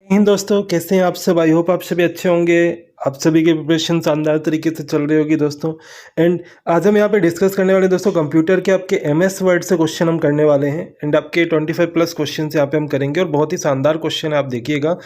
इन दोस्तों कैसे हैं आप सब। आई होप आप सभी अच्छे होंगे। आप सभी की प्रिपरेशन शानदार तरीके से चल रही होगी दोस्तों। एंड आज हम यहाँ पे डिस्कस करने वाले हैं दोस्तों कंप्यूटर के आपके एमएस वर्ड से क्वेश्चन हम करने वाले हैं। एंड आपके 25 प्लस क्वेश्चन यहाँ पे हम करेंगे और बहुत ही शानदार क्वेश्चन है, आप देखिएगा।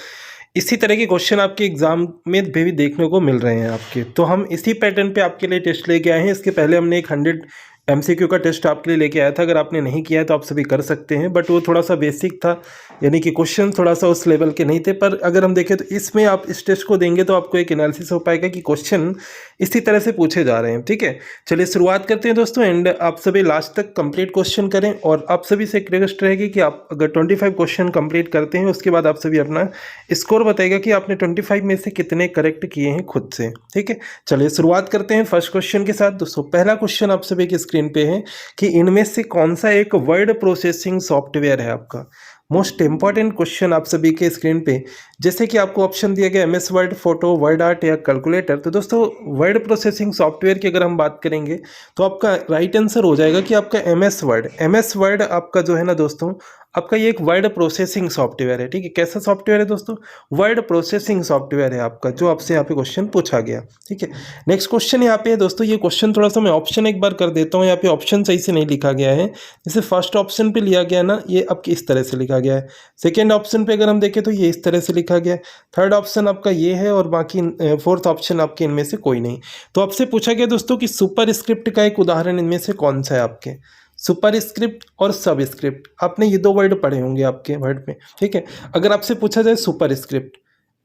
इसी तरह के क्वेश्चन आपके एग्जाम में भी देखने को मिल रहे हैं आपके, तो हम इसी पैटर्न पे आपके लिए टेस्ट लेके आए हैं। इसके पहले हमने एक 100 एमसीक्यू का टेस्ट आपके लिए लेके आया था। अगर आपने नहीं किया है तो आप सभी कर सकते हैं, बट वो थोड़ा सा बेसिक था, यानी कि क्वेश्चन थोड़ा सा उस लेवल के नहीं थे। पर अगर हम देखें तो इसमें आप इस टेस्ट को देंगे तो आपको एक एनालिसिस हो पाएगा कि क्वेश्चन इसी तरह से पूछे जा रहे हैं। ठीक है, चलिए शुरुआत करते हैं दोस्तों। एंड आप सभी लास्ट तक कंप्लीट क्वेश्चन करें और आप सभी से एक रिक्वेस्ट रहेगी कि आप अगर 25 क्वेश्चन कंप्लीट करते हैं उसके बाद आप सभी अपना स्कोर बताएगा कि आपने 25 में से कितने करेक्ट किए हैं खुद से। ठीक है, चलिए शुरुआत करते हैं फर्स्ट क्वेश्चन के साथ। दोस्तों पहला क्वेश्चन आप सभी की स्क्रीन पे है कि इनमें से कौन सा एक वर्ड प्रोसेसिंग सॉफ्टवेयर है आपका। मोस्ट इंपॉर्टेंट क्वेश्चन आप सभी के स्क्रीन पे, जैसे कि आपको ऑप्शन दिया गया MS word, photo, word art या कैलकुलेटर। तो दोस्तों वर्ड प्रोसेसिंग सॉफ्टवेयर की अगर हम बात करेंगे तो आपका राइट आंसर हो जाएगा कि आपका एमएस वर्ड। एमएस वर्ड आपका जो है ना दोस्तों, आपका ये एक वर्ड प्रोसेसिंग सॉफ्टवेयर है। ठीक है, कैसा सॉफ्टवेयर है दोस्तों? वर्ड प्रोसेसिंग सॉफ्टवेयर है आपका, जो आपसे यहाँ पे क्वेश्चन पूछा गया। ठीक है, नेक्स्ट क्वेश्चन यहाँ पे है दोस्तों। ये क्वेश्चन थोड़ा सा मैं ऑप्शन एक बार कर देता हूँ, यहाँ पे ऑप्शन सही से नहीं लिखा गया है। जैसे फर्स्ट ऑप्शन पे लिया गया ना, ये आपके इस तरह से लिखा गया है। सेकेंड ऑप्शन पे अगर हम देखें तो ये इस तरह से लिखा गया है। थर्ड ऑप्शन आपका ये है और बाकी फोर्थ ऑप्शन आपके इनमें से कोई नहीं। तो आपसे पूछा गया दोस्तों कि सुपर स्क्रिप्ट का एक उदाहरण इनमें से कौन सा है आपके। सुपर स्क्रिप्ट और सब स्क्रिप्ट, आपने ये दो वर्ड पढ़े होंगे आपके वर्ड में। ठीक है, अगर आपसे पूछा जाए सुपर स्क्रिप्ट,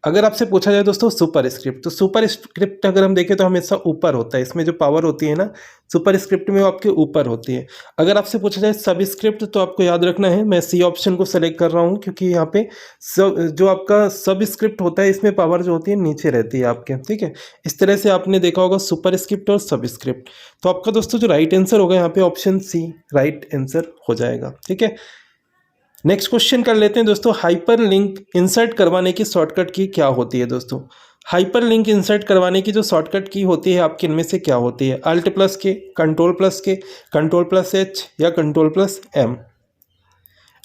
अगर आपसे पूछा जाए दोस्तों सुपर स्क्रिप्ट, तो सुपर स्क्रिप्ट अगर हम देखें तो हमेशा ऊपर होता है। इसमें जो पावर होती है ना सुपर स्क्रिप्ट में, वो आपके ऊपर होती है। अगर आपसे पूछा जाए सब स्क्रिप्ट, तो आपको याद रखना है, मैं सी ऑप्शन को सेलेक्ट कर रहा हूँ क्योंकि यहाँ पे सब जो आपका सब स्क्रिप्ट होता है इसमें पावर जो होती है नीचे रहती है आपके। ठीक है, इस तरह से आपने देखा होगा सुपर स्क्रिप्ट और सब स्क्रिप्ट। तो आपका दोस्तों जो राइट आंसर होगा यहाँ पे ऑप्शन सी राइट आंसर हो जाएगा। ठीक है, नेक्स्ट क्वेश्चन कर लेते हैं दोस्तों। हाइपर लिंक इंसर्ट करवाने की शॉर्टकट की क्या होती है दोस्तों? हाइपर लिंक इंसर्ट करवाने की जो शॉर्टकट की होती है आपके इनमें से क्या होती है? अल्ट प्लस के, कंट्रोल प्लस के, कंट्रोल प्लस एच या कंट्रोल प्लस एम।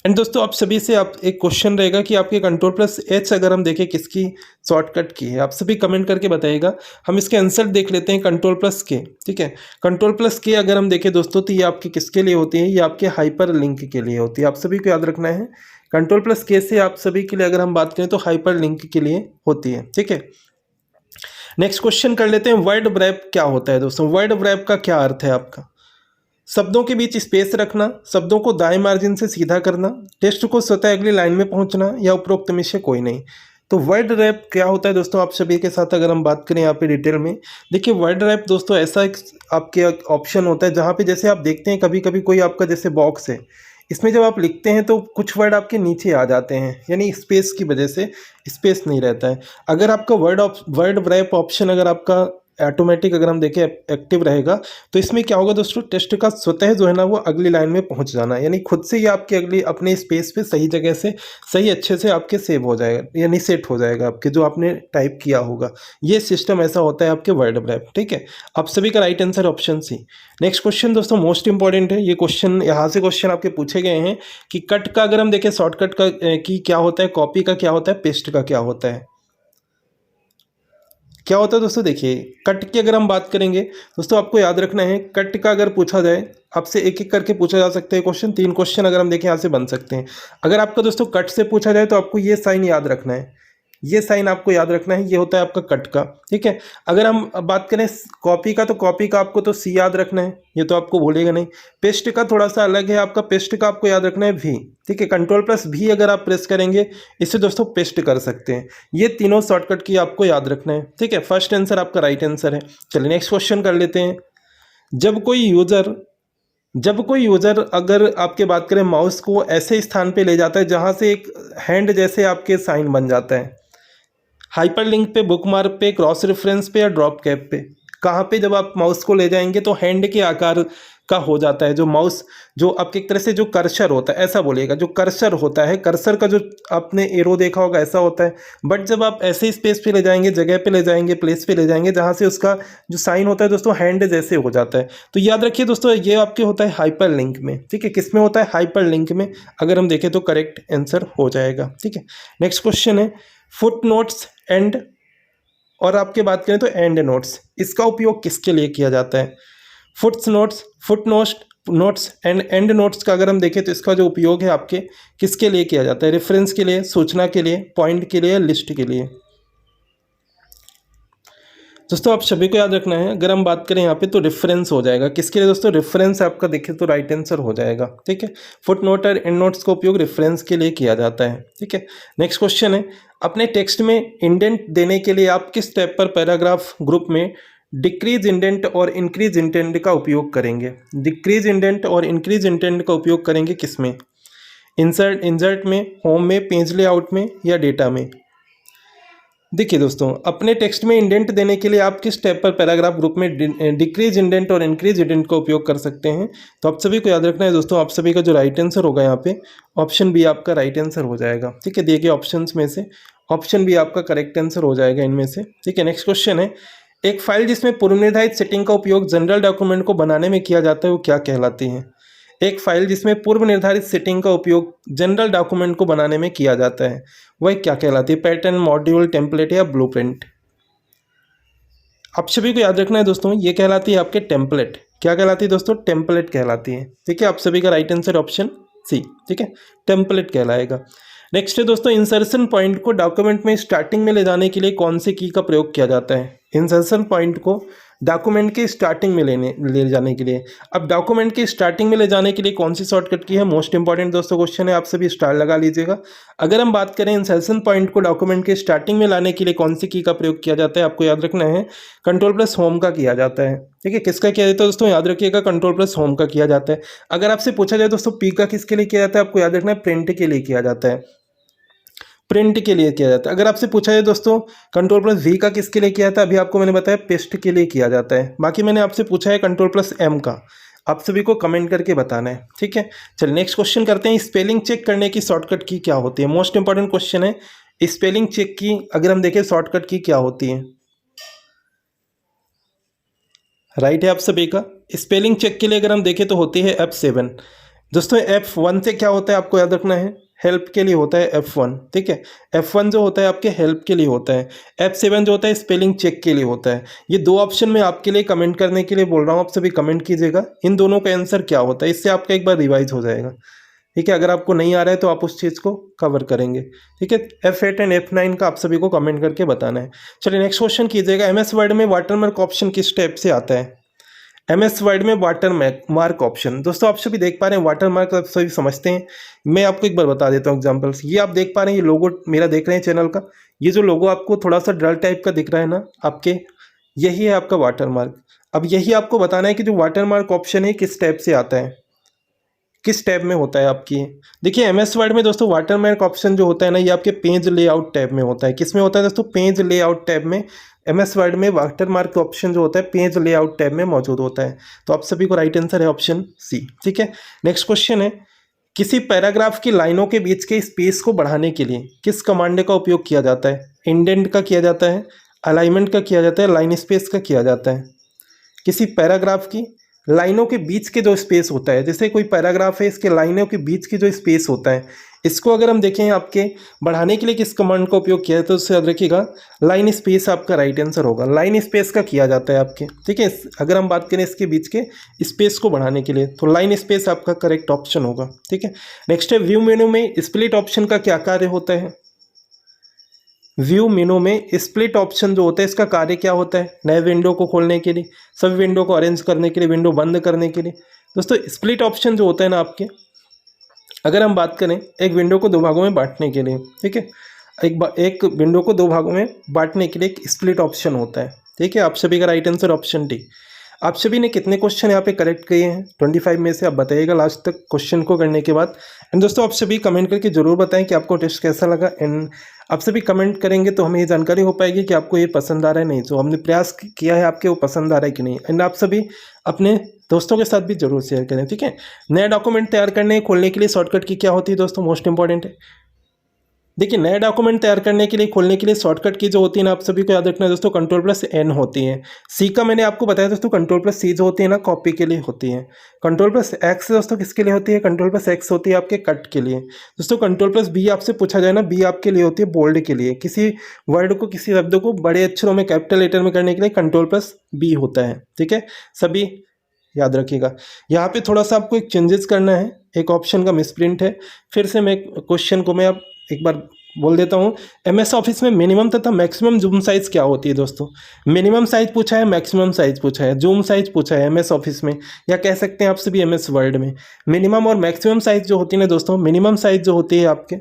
एंड दोस्तों आप सभी से आप एक क्वेश्चन रहेगा कि आपके कंट्रोल प्लस एच अगर हम देखें किसकी शॉर्टकट की है, आप सभी कमेंट करके बताइएगा। हम इसके आंसर देख लेते हैं। कंट्रोल प्लस के, ठीक है, कंट्रोल प्लस के अगर हम देखें दोस्तों तो ये आपके किसके लिए होती है? ये आपके हाइपर लिंक के लिए होती है। आप सभी को याद रखना है, कंट्रोल प्लस के से आप सभी के लिए अगर हम बात करें तो हाइपर लिंक के लिए होती है। ठीक है, नेक्स्ट क्वेश्चन कर लेते हैं। वर्ड ब्रैप क्या होता है दोस्तों? वर्ड ब्रैप का क्या अर्थ है आपका? शब्दों के बीच स्पेस रखना, शब्दों को दाएं मार्जिन से सीधा करना, टेक्स्ट को स्वतः अगली लाइन में पहुंचना या उपरोक्त में से कोई नहीं। तो वर्ड रैप क्या होता है दोस्तों, आप सभी के साथ अगर हम बात करें यहाँ पे डिटेल में, देखिए वर्ड रैप दोस्तों ऐसा एक आपके ऑप्शन होता है जहाँ पे जैसे आप देखते हैं कभी कभी कोई आपका जैसे बॉक्स है, इसमें जब आप लिखते हैं तो कुछ वर्ड आपके नीचे आ जाते हैं, यानी स्पेस की वजह से स्पेस नहीं रहता है। अगर आपका वर्ड रैप ऑप्शन अगर आपका ऑटोमेटिक अगर हम देखें एक्टिव रहेगा तो इसमें क्या होगा दोस्तों, टेक्स्ट का स्वतः जो है ना वो अगली लाइन में पहुंच जाना, यानी खुद से ही आपके अगली अपने स्पेस पे सही जगह से सही अच्छे से आपके सेव हो जाएगा, यानी सेट हो जाएगा आपके जो आपने टाइप किया होगा। ये सिस्टम ऐसा होता है आपके वर्ड रैप। ठीक है, आप सभी का right answer option C. Next question दोस्तों मोस्ट इंपॉर्टेंट है ये क्वेश्चन, यहाँ से क्वेश्चन आपके पूछे गए हैं कि कट का अगर हम देखें शॉर्टकट का की क्या होता है, कॉपी का क्या होता है, पेस्ट का क्या होता है। क्या होता है दोस्तों, देखिए कट की अगर हम बात करेंगे दोस्तों, आपको याद रखना है कट का अगर पूछा जाए आपसे एक एक करके पूछा जा सकता है क्वेश्चन। 3 क्वेश्चन अगर हम देखें यहाँ से बन सकते हैं। अगर आपका दोस्तों कट से पूछा जाए तो आपको ये साइन याद रखना है, ये साइन आपको याद रखना है, ये होता है आपका कट का। ठीक है, अगर हम बात करें कॉपी का, तो कॉपी का आपको तो सी याद रखना है, ये तो आपको भूलेगा नहीं। पेस्ट का थोड़ा सा अलग है आपका, पेस्ट का आपको याद रखना है भी। ठीक है, कंट्रोल प्लस भी अगर आप प्रेस करेंगे इससे दोस्तों पेस्ट कर सकते हैं। ये तीनों शॉर्टकट की आपको याद रखना है। ठीक है, फर्स्ट आंसर आपका राइट आंसर है। चलिए नेक्स्ट क्वेश्चन कर लेते हैं। जब कोई यूज़र अगर आपके बात करें माउस को ऐसे स्थान पे ले जाता है जहाँ से एक हैंड जैसे आपके साइन बन जाता है, हाइपर लिंक पे, बुकमार्क पे, क्रॉस रेफरेंस पे या ड्रॉप कैप पे, कहाँ पे जब आप माउस को ले जाएंगे तो हैंड के आकार का हो जाता है। जो माउस जो आपके एक तरह से जो कर्सर होता है, ऐसा बोलिएगा, जो कर्सर होता है, कर्सर का जो आपने एरो देखा होगा ऐसा होता है। बट जब आप ऐसे स्पेस पे ले जाएंगे, जगह पे ले जाएंगे, प्लेस पे ले जाएंगे जहाँ से उसका जो साइन होता है दोस्तों हैंड जैसे हो जाता है। तो याद रखिए दोस्तों ये आपके होता है हाइपर लिंक में। ठीक है, किस में होता है? हाइपर लिंक में। अगर हम देखें तो करेक्ट आंसर हो जाएगा। ठीक है, नेक्स्ट क्वेश्चन है फुट नोट्स एंड, और आपके बात करें तो एंड नोट्स, इसका उपयोग किसके लिए किया जाता है? Foot notes and and notes का अगर हम देखें तो इसका जो उपयोग है आपके किसके लिए किया जाता है? रेफरेंस के लिए, सूचना के लिए, पॉइंट के लिए, लिस्ट के लिए? दोस्तों आप सभी को याद रखना है, अगर हम बात करें यहाँ पे तो रेफरेंस हो जाएगा। किसके लिए दोस्तों? रेफरेंस आपका देखें तो राइट आंसर हो जाएगा। ठीक है, फुट नोट और एंड नोट्स का उपयोग रेफरेंस के लिए किया जाता है। ठीक है, नेक्स्ट क्वेश्चन है, अपने टेक्स्ट में इंडेंट देने के लिए आप किस स्टेप पर पैराग्राफ ग्रुप में डिक्रीज इंडेंट और इंक्रीज इंडेंट का उपयोग करेंगे? डिक्रीज इंडेंट और इंक्रीज इंडेंट का उपयोग करेंगे किस में? इंसर्ट में, होम में, पेज लेआउट में, या डेटा में? देखिए दोस्तों, अपने टेक्स्ट में इंडेंट देने के लिए आप किस स्टेप पर पैराग्राफ ग्रुप में डिक्रीज इंडेंट और इंक्रीज इंडेंट का उपयोग कर सकते हैं? तो आप सभी को याद रखना है दोस्तों, आप सभी का जो राइट आंसर होगा यहाँ पे ऑप्शन बी आपका राइट आंसर हो जाएगा। ठीक है, दिए गए ऑप्शंस में से ऑप्शन बी आपका करेक्ट आंसर हो जाएगा इनमें से। ठीक है, नेक्स्ट क्वेश्चन है, एक फाइल जिसमें पूर्व निर्धारित सेटिंग का उपयोग जनरल डॉक्यूमेंट को बनाने में किया जाता है वो क्या कहलाती है? एक फाइल जिसमें पूर्व निर्धारित सेटिंग का उपयोग जनरल डॉक्यूमेंट को बनाने में किया जाता है वह क्या कहलाती है? पैटर्न, मॉड्यूल, टेम्पलेट या ब्लूप्रिंट? आप सभी को याद रखना है दोस्तों, ये कहलाती है आपके टेम्पलेट। क्या कहलाती है दोस्तों? टेम्पलेट कहलाती है। ठीक है, आप सभी का राइट आंसर ऑप्शन सी। ठीक है, टेम्पलेट कहलाएगा। नेक्स्ट है दोस्तों, इंसर्शन पॉइंट को डॉक्यूमेंट में स्टार्टिंग में ले जाने के लिए कौन से की का प्रयोग किया जाता है? इंसर्शन पॉइंट को डॉक्यूमेंट के स्टार्टिंग में ले जाने के लिए, अब डॉक्यूमेंट के स्टार्टिंग में ले जाने के लिए कौन सी शॉर्टकट की है? मोस्ट इंपॉर्टेंट दोस्तों क्वेश्चन है, आप सभी स्टार लगा लीजिएगा। अगर हम बात करें इंसर्शन पॉइंट को डॉक्यूमेंट के स्टार्टिंग में लाने के लिए कौन सी की का प्रयोग किया जाता है, आपको याद रखना है कंट्रोल+होम का किया जाता है। ठीक है, किसका किया जाता है दोस्तों? याद रखिएगा कंट्रोल+होम का किया जाता है। अगर आपसे पूछा जाए दोस्तों पी का किसके लिए किया जाता है, आपको याद रखना है प्रिंट के लिए किया जाता है। प्रिंट के लिए किया जाता है। अगर आपसे पूछा जाए दोस्तों कंट्रोल+V का किसके लिए किया जाता है, अभी आपको मैंने बताया पेस्ट के लिए किया जाता है। बाकी मैंने आपसे पूछा है कंट्रोल+M का, आप सभी को कमेंट करके बताना है। ठीक है, चलिए नेक्स्ट क्वेश्चन करते हैं, स्पेलिंग चेक करने की शॉर्टकट की क्या होती है? मोस्ट इंपॉर्टेंट क्वेश्चन है, स्पेलिंग चेक की अगर हम देखें शॉर्टकट की क्या होती है? राइट है आप सभी का, स्पेलिंग चेक के लिए अगर हम देखें तो होती है F7। दोस्तों F1 से क्या होता है आपको याद रखना है, हेल्प के लिए होता है F1। ठीक है, F1 जो होता है आपके हेल्प के लिए होता है, F7 जो होता है स्पेलिंग चेक के लिए होता है। ये दो ऑप्शन में आपके लिए कमेंट करने के लिए बोल रहा हूँ, आप सभी कमेंट कीजिएगा इन दोनों का आंसर क्या होता है, इससे आपका एक बार रिवाइज हो जाएगा। ठीक है, अगर आपको नहीं आ रहा है तो आप उस चीज़ को कवर करेंगे। ठीक है, F8 एंड F9 का आप सभी को कमेंट करके बताना है। चलिए नेक्स्ट क्वेश्चन कीजिएगा, MS वर्ड में वाटरमार्क ऑप्शन किस टाइप से आता है? MS वर्ड में वाटर मार्क ऑप्शन, दोस्तों आप सभी देख पा रहे हैं वाटर मार्क आप सभी समझते हैं। मैं आपको एक बार बता देता हूँ एग्जांपल्स। ये आप देख पा रहे हैं, ये लोगो मेरा देख रहे हैं चैनल का, ये जो लोगो आपको थोड़ा सा डल टाइप का दिख रहा है ना आपके, यही है आपका वाटर मार्क। अब यही आपको बताना है कि जो वाटर मार्क ऑप्शन है किस टाइप से आता है, किस टैब में होता है आपकी। देखिए MS वर्ड में दोस्तों वाटर मार्क ऑप्शन जो होता है ना, ये आपके पेज लेआउट टैब में होता है। किस में होता है दोस्तों? पेज लेआउट टैब में MS वर्ड में वाटर मार्क ऑप्शन जो होता है पेज लेआउट टैब में मौजूद होता है। तो आप सभी को राइट आंसर है ऑप्शन सी। ठीक है, नेक्स्ट क्वेश्चन है, किसी पैराग्राफ की लाइनों के बीच के स्पेस को बढ़ाने के लिए किस कमांड का उपयोग किया जाता है? इंडेंट का किया जाता है, अलाइनमेंट का किया जाता है, लाइन स्पेस का किया जाता है? किसी पैराग्राफ की लाइनों के बीच के जो स्पेस होता है, जैसे कोई पैराग्राफ है इसके लाइनों के बीच की जो स्पेस होता है, इसको अगर हम देखें आपके बढ़ाने के लिए किस कमांड का उपयोग किया है, तो उससे याद रखिएगा लाइन स्पेस आपका राइट आंसर होगा। लाइन स्पेस का किया जाता है आपके। ठीक है, अगर हम बात करें इसके बीच के स्पेस को बढ़ाने के लिए तो लाइन स्पेस आपका करेक्ट ऑप्शन होगा। ठीक है, नेक्स्ट है, व्यू मेनू में स्प्लिट ऑप्शन का क्या कार्य होता है? व्यू मेनू में स्प्लिट ऑप्शन जो होता है इसका कार्य क्या होता है? नए विंडो को खोलने के लिए, सभी विंडो को अरेंज करने के लिए, विंडो बंद करने के लिए। दोस्तों स्प्लिट ऑप्शन जो होता है ना आपके, अगर हम बात करें एक विंडो को दो भागों में बांटने के लिए, ठीक है, एक विंडो को दो भागों में बांटने के लिए एक स्प्लिट ऑप्शन होता है। ठीक है, आप सभी का राइट आंसर ऑप्शन डी। आप सभी ने कितने क्वेश्चन यहाँ पे करेक्ट किए हैं 25 में से? आप बताइएगा लास्ट तक क्वेश्चन को करने के बाद। एंड दोस्तों आप सभी कमेंट करके जरूर बताएं कि आपको टेस्ट कैसा लगा। एंड आप सभी कमेंट करेंगे तो हमें ये जानकारी हो पाएगी कि आपको ये पसंद आ रहा है नहीं, जो हमने प्रयास किया है आपके वो पसंद आ रहा है कि नहीं। एंड आप सभी अपने दोस्तों के साथ भी जरूर शेयर करें। ठीक है, नया डॉक्यूमेंट तैयार करने खोलने के लिए शॉर्टकट की क्या होती है दोस्तों? मोस्ट इंपॉर्टेंट है, देखिए नया डॉक्यूमेंट तैयार करने के लिए खोलने के लिए शॉर्टकट की जो होती है ना, आप सभी को याद रखना है दोस्तों, कंट्रोल+N होती है। सी का मैंने आपको बताया दोस्तों, कंट्रोल+C जो होती है ना कॉपी के लिए होती है। कंट्रोल+X दोस्तों किसके लिए होती है? कंट्रोल+X होती है आपके कट के लिए। दोस्तों कंट्रोल+B आपसे पूछा जाए ना, बी आपके लिए होती है बोल्ड के लिए, किसी वर्ड को किसी शब्द को बड़े अक्षरों में कैपिटल लेटर में करने के लिए कंट्रोल+B होता है। ठीक है, सभी याद रखिएगा। यहाँ पे थोड़ा सा आपको एक चेंजेस करना है, एक ऑप्शन का मिसप्रिंट है। फिर से मैं क्वेश्चन को मैं अब एक बार बोल देता हूँ। एमएस ऑफिस में मिनिमम तथा मैक्सिमम जूम साइज क्या होती है दोस्तों? मिनिमम साइज पूछा है, मैक्सिमम साइज पूछा है, जूम साइज पूछा है एमएस ऑफिस में, या कह सकते हैं आप सभी एमएस वर्ड में। मिनिमम और मैक्सिमम साइज जो होती है ना दोस्तों, मिनिमम साइज जो होती है आपके,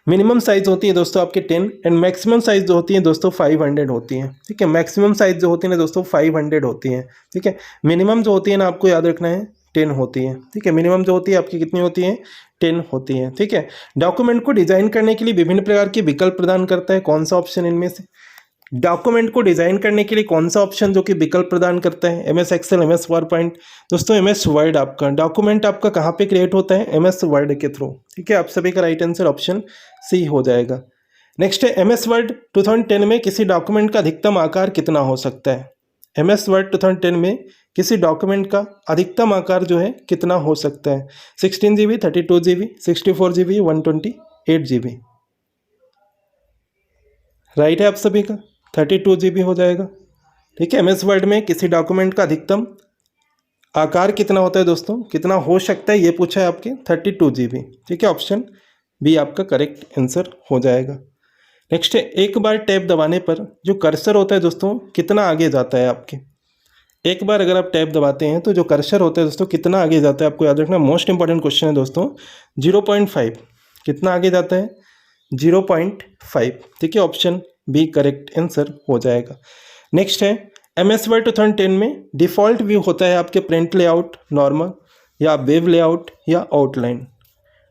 मिनिमम साइज होती है दोस्तों आपके 10 एंड मैक्सिमम साइज जो होती है दोस्तों 500 होती है। ठीक है, मैक्सिमम साइज जो होती है ना दोस्तों 500 होती है। ठीक है, मिनिमम जो होती है ना आपको याद रखना है 10 होती है। ठीक है, मिनिमम जो होती है आपकी कितनी होती है? 10 होती है। ठीक है, डॉक्यूमेंट को डिजाइन करने के लिए विभिन्न प्रकार के विकल्प प्रदान करता है, कौन सा ऑप्शन इनमें से? डॉक्यूमेंट को डिजाइन करने के लिए कौन सा ऑप्शन जो कि विकल्प प्रदान करता है? MS Excel, MS PowerPoint. दोस्तों एमएस वर्ड आपका डॉक्यूमेंट आपका कहाँ पे क्रिएट होता है? एमएस वर्ड के थ्रू। ठीक है, आप सभी का राइट आंसर ऑप्शन सी हो जाएगा। नेक्स्ट है एमएस वर्ड 2010 में किसी डॉक्यूमेंट का अधिकतम आकार कितना हो सकता है? एमएस वर्ड 2010 में किसी डॉक्यूमेंट का अधिकतम आकार जो है कितना हो सकता है? 16 GB, 32 GB, 64 GB, 128 GB। Right है आप सभी का, 32 GB हो जाएगा। ठीक है, एमएस वर्ड में किसी डॉक्यूमेंट का अधिकतम आकार कितना होता है दोस्तों, कितना हो सकता है, ये पूछा है आपके 32 GB। ठीक है, ऑप्शन बी आपका करेक्ट आंसर हो जाएगा। नेक्स्ट है एक बार टैब दबाने पर जो कर्सर होता है दोस्तों कितना आगे जाता है आपके? एक बार अगर आप टैब दबाते हैं तो जो कर्सर होता है दोस्तों कितना आगे जाता है, आपको याद रखना। मोस्ट इंपॉर्टेंट क्वेश्चन है दोस्तों। 0.5 कितना आगे जाता है? 0.5। ठीक है, ऑप्शन बी करेक्ट आंसर हो जाएगा। नेक्स्ट है एमएस वर्ड 2010 में डिफ़ॉल्ट व्यू होता है आपके प्रिंट लेआउट, नॉर्मल या वेब लेआउट या आउटलाइन।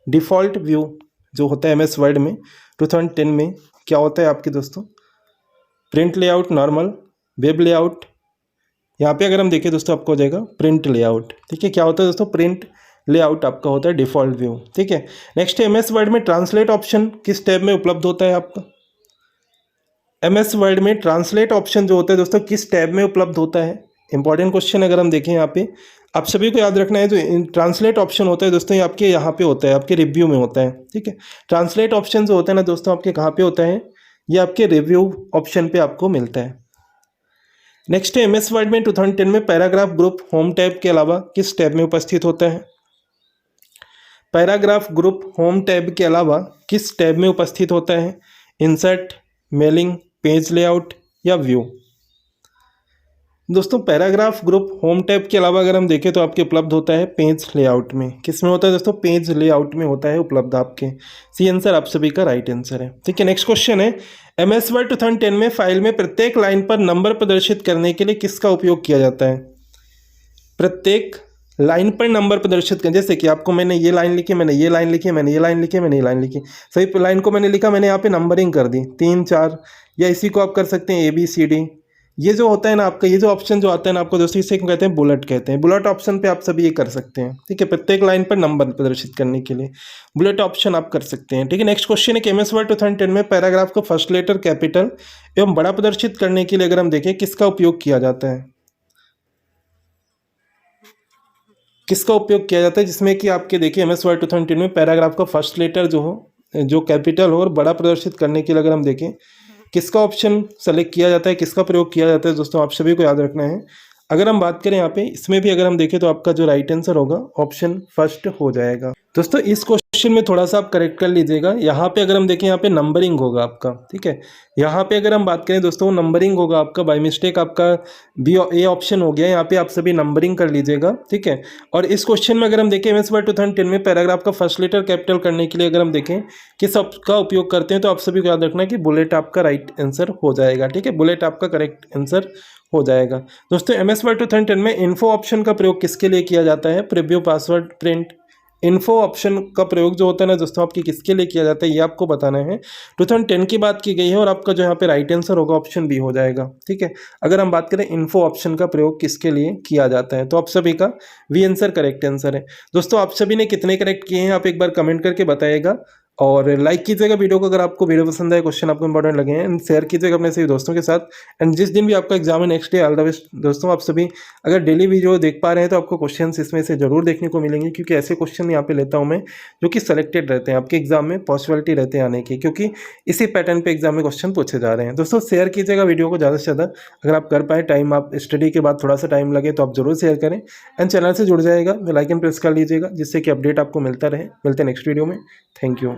डिफ़ॉल्ट व्यू जो होता है एमएस वर्ड में 2010 में क्या होता है आपके दोस्तों? Print layout, normal, web layout. यहाँ पे अगर हम देखें दोस्तों आपको हो जाएगा प्रिंट लेआउट। ठीक है, क्या होता है दोस्तों? प्रिंट लेआउट आपका होता है डिफ़ॉल्ट व्यू। ठीक है, नेक्स्ट एमएस वर्ड में ट्रांसलेट ऑप्शन किस टैब में उपलब्ध होता है आपका? एमएस वर्ड में ट्रांसलेट ऑप्शन जो होता है दोस्तों किस टैब में उपलब्ध होता है? इंपॉर्टेंट क्वेश्चन अगर हम देखें यहाँ पे, आप सभी को याद रखना है जो ट्रांसलेट ऑप्शन होता है दोस्तों ये आपके यहाँ पे होता है, आपके रिव्यू में होता है। ठीक है, ट्रांसलेट ऑप्शन जो होता है ना दोस्तों आपके कहाँ पे होता है? ये आपके रिव्यू ऑप्शन पे आपको मिलता है। नेक्स्ट है एमएस वर्ड में 2010 में पैराग्राफ ग्रुप होम टैब के अलावा किस टैब में उपस्थित होता है? पैराग्राफ ग्रुप होम टैब के अलावा किस टैब में उपस्थित होता है? इंसर्ट, मेलिंग, पेज लेआउट या व्यू। दोस्तों पैराग्राफ ग्रुप होम टैब के अलावा अगर हम देखें तो आपके उपलब्ध होता है पेज लेआउट में। किस में होता है दोस्तों? पेज लेआउट में होता है उपलब्ध आपके। सी आंसर आप सभी का राइट आंसर है। ठीक है, नेक्स्ट क्वेश्चन है एमएस वर्ड 2010 में फाइल में प्रत्येक लाइन पर नंबर प्रदर्शित करने के लिए किसका उपयोग किया जाता है? प्रत्येक लाइन पर नंबर प्रदर्शित करें, जैसे कि आपको मैंने ये लाइन लिखी, मैंने ये लाइन लिखी, मैंने ये लाइन लिखी, मैंने ये लाइन लिखी, सभी लाइन को मैंने लिखा, मैंने यहाँ पे नंबरिंग कर दी 3, 4, या इसी को आप कर सकते हैं ABCD। ये जो होता है ना आपका, ये जो ऑप्शन जो आता है ना आपको दोस्तों, इसे कहते हैं बुलेट कहते हैं। बुलेट ऑप्शन पे आप सभी ये कर सकते हैं। ठीक है, प्रत्येक लाइन पर नंबर प्रदर्शित करने के लिए बुलेट ऑप्शन आप कर सकते हैं। ठीक है, नेक्स्ट क्वेश्चन है एमएस वर्ड 2010 में पैराग्राफ को फर्स्ट लेटर, कैपिटल एवं बड़ा प्रदर्शित करने के लिए अगर हम देखें किसका उपयोग किया जाता है? किसका उपयोग किया जाता है जिसमें कि आपके देखिए एमएस वर्ड 2010 में पैराग्राफ का फर्स्ट लेटर जो हो, जो कैपिटल हो और बड़ा प्रदर्शित करने के लिए अगर हम देखें किसका ऑप्शन सेलेक्ट किया जाता है, किसका प्रयोग किया जाता है दोस्तों, आप सभी को याद रखना है। अगर हम बात करें यहाँ पे, इसमें भी अगर हम देखें तो आपका जो राइट आंसर होगा ऑप्शन फर्स्ट हो जाएगा। दोस्तों इस क्वेश्चन में थोड़ा सा आप करेक्ट कर लीजिएगा। यहाँ पे अगर हम देखें, यहाँ पे नंबरिंग होगा आपका। ठीक है, यहाँ पे अगर हम बात करें दोस्तों नंबरिंग होगा आपका, बाय मिस्टेक आपका ए ऑप्शन हो गया। यहाँ पे आप सभी नंबरिंग कर लीजिएगा। ठीक है, और इस क्वेश्चन में अगर हम देखें एमएस वर्ड 2010 में पैराग्राफ का फर्स्ट लेटर कैपिटल करने के लिए अगर हम देखें किस का उपयोग करते हैं, तो आप सभी को याद रखना है कि बुलेट आपका राइट आंसर हो जाएगा। ठीक है, बुलेट आपका करेक्ट आंसर हो जाएगा। दोस्तों एमएस वर्ड 2010 में इन्फो ऑप्शन का प्रयोग किसके लिए किया जाता है? Preview, password, print. Info option का प्रयोग जो होता है ना दोस्तों आपकी किसके लिए किया जाता है, ये आपको बताना है। 2010 की बात की गई है और आपका जो यहाँ पे राइट आंसर होगा ऑप्शन बी हो जाएगा। ठीक है, अगर हम बात करें इन्फो ऑप्शन का प्रयोग किसके लिए किया जाता है, तो आप सभी का वी आंसर करेक्ट आंसर है। दोस्तों आप सभी ने कितने करेक्ट किए हैं आप एक बार कमेंट करके बताइएगा। और लाइक कीजिएगा वीडियो को अगर आपको वीडियो पसंद आए, क्वेश्चन आपको इंपॉर्टेंट लगे हैं, एंड शेयर कीजिएगा अपने सभी दोस्तों के साथ। एंड जिस दिन भी आपका एग्जाम है next day all the best दोस्तों। आप सभी अगर डेली वीडियो देख पा रहे हैं तो आपको क्वेश्चंस इसमें से जरूर देखने को मिलेंगे, क्योंकि ऐसे क्वेश्चन यहाँ पे लेता हूँ मैं जो कि सेलेक्टेड रहते हैं, आपके एग्जाम में पॉसिबिलिटी रहते हैं आने की, क्योंकि इसी पैटर्न पे एग्जाम में क्वेश्चन पूछे जा रहे हैं। दोस्तों शेयर कीजिएगा वीडियो को ज़्यादा से ज़्यादा, अगर आप कर पाए, टाइम आप स्टडी के बाद थोड़ा सा टाइम लगे तो आप जरूर शेयर करें। एंड चैनल से जुड़ जाएगा, बेल आइकन प्रेस कर लीजिएगा, जिससे कि अपडेट आपको मिलता रहे। मिलते हैं नेक्स्ट वीडियो में। Thank you.